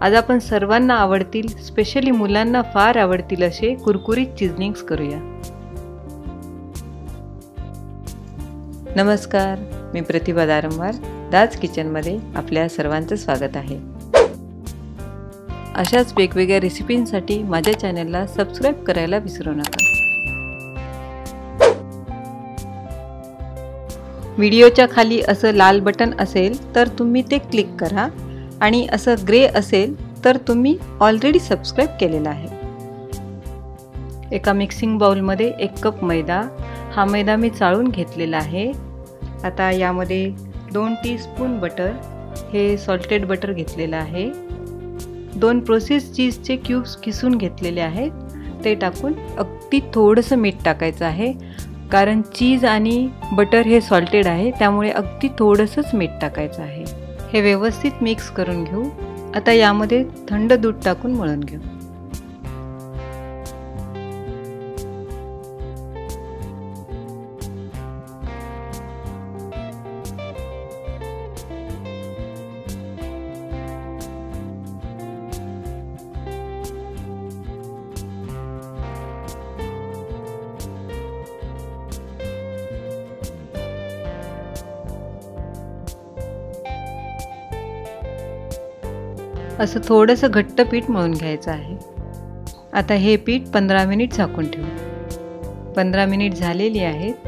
आज आपण सर्वांना आवडतील, स्पेशली मुलांना फार आवडतील असे कुरकुरीत चिजलिंग्स करूया। नमस्कार, मी प्रतिभा दारंवार, दाज किचनमध्ये आपल्या सर्वांचं स्वागत आहे। अशाच वेगवेगळ्या रेसिपींसाठी माझ्या चॅनलला सबस्क्राइब करायला विसरू नका। व्हिडिओच्या खाली असं लाल बटन असेल तर तुम्ही ते क्लिक करा आणि असं ग्रे असेल तर तुम्ही ऑलरेडी सबस्क्राइब केलेला आहे। एका मिक्सिंग बाउलमध्ये 1 कप मैदा, हा मैदा मी चाळून घेतलेला आहे। आता यामध्ये 2 टीस्पून बटर, हे सॉल्टेड बटर घेतलेलं आहे। 2 प्रोसेस चीजचे क्यूब्स किसून घेतलेले आहेत, ते टाकून अगदी थोडंसं मीठ टाकायचं आहे, कारण चीज आणि बटर हे सॉल्टेड आहे, त्यामुळे अगदी थोडंसंच मीठ टाकायचं आहे। हे व्यवस्थित मिक्स करून घेऊ। आता यामध्ये थंड दूध टाकून मळून घेऊ। असं थोडंसं घट्ट पीठ मळून घ्यायचं आहे। आता हे पीठ 15 मिनिट झाकून ठेवू। 15 मिनिट झालेली आहेत।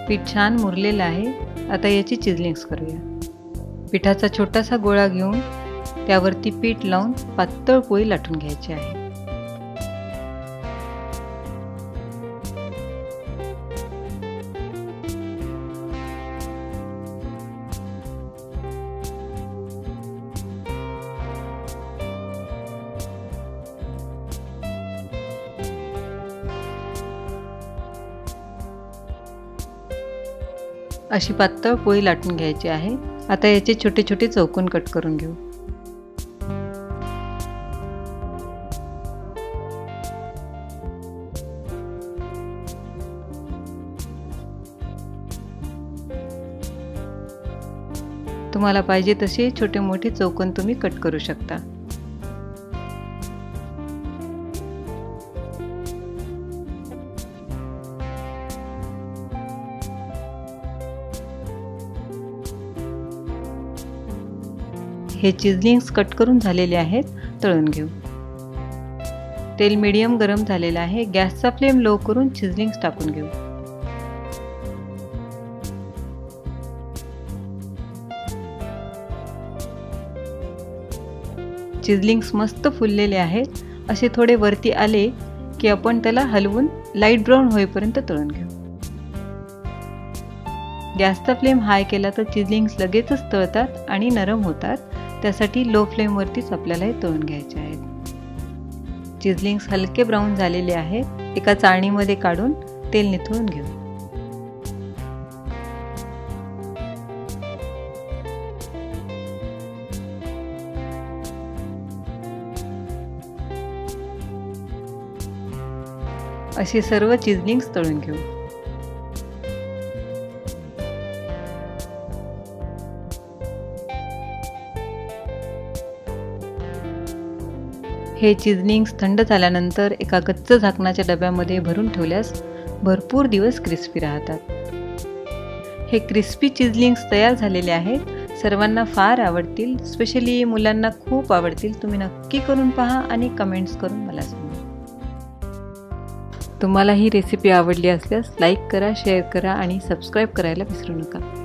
पीठ छान मुरलेलं आहे। आता याची चिजलिंग्स करूया। पिठाचा छोटासा गोळा घेऊन त्यावरती पीठ लावून पातळ पोळी लाटून घ्यायची आहे। अशी पातळ पोळी लाटून घ्यायची आहे। आता याचे छोटे छोटे चौकोन कट करून घेऊ। तुम्हाला पाहिजे तसे छोटे मोठे चौकोन तुम्ही कट करू शकता। हे चिजलिंग्स कट करून झालेले आहेत, तळून घेऊ। तेल मीडियम गरम झालेलं आहे। गॅसचा फ्लेम लो करून चिजलिंग्स टाकून घेऊ। चिजलिंग्स मस्त फुललेले आहेत। असे थोडे वरती आले की आपण त्याला हलवून लाईट ब्राऊन होईपर्यंत तळून घेऊ। गॅसचा फ्लेम हाय केला तर चिजलिंग्स लगेचच तळतात आणि नरम होतात, त्यासाठी लो फ्लेम वरतीच आपल्याला हे तळून घ्यायचे आहेत। चिजलिंग्स हलके ब्राऊन झालेले आहेत। एका चाळणीमध्ये काढून तेल निथळून घेऊ। अशी सर्व चिजलिंग्स तळून घेऊ। हे चिजलिंग्स थंड झाल्यानंतर एका गच्च झाकणाच्या डब्यामध्ये भरून ठेवल्यास भरपूर दिवस क्रिस्पी राहतात। हे क्रिस्पी चिजलिंग्स तयार झालेले आहेत। सर्वांना फार आवडतील, स्पेशली मुलांना खूप आवडतील। तुम्ही नक्की करून पहा आणि कमेंट्स करून मला सांगा। तुम्हाला ही रेसिपी आवडली असल्यास लाईक करा, शेअर करा आणि सबस्क्राइब करायला विसरू नका।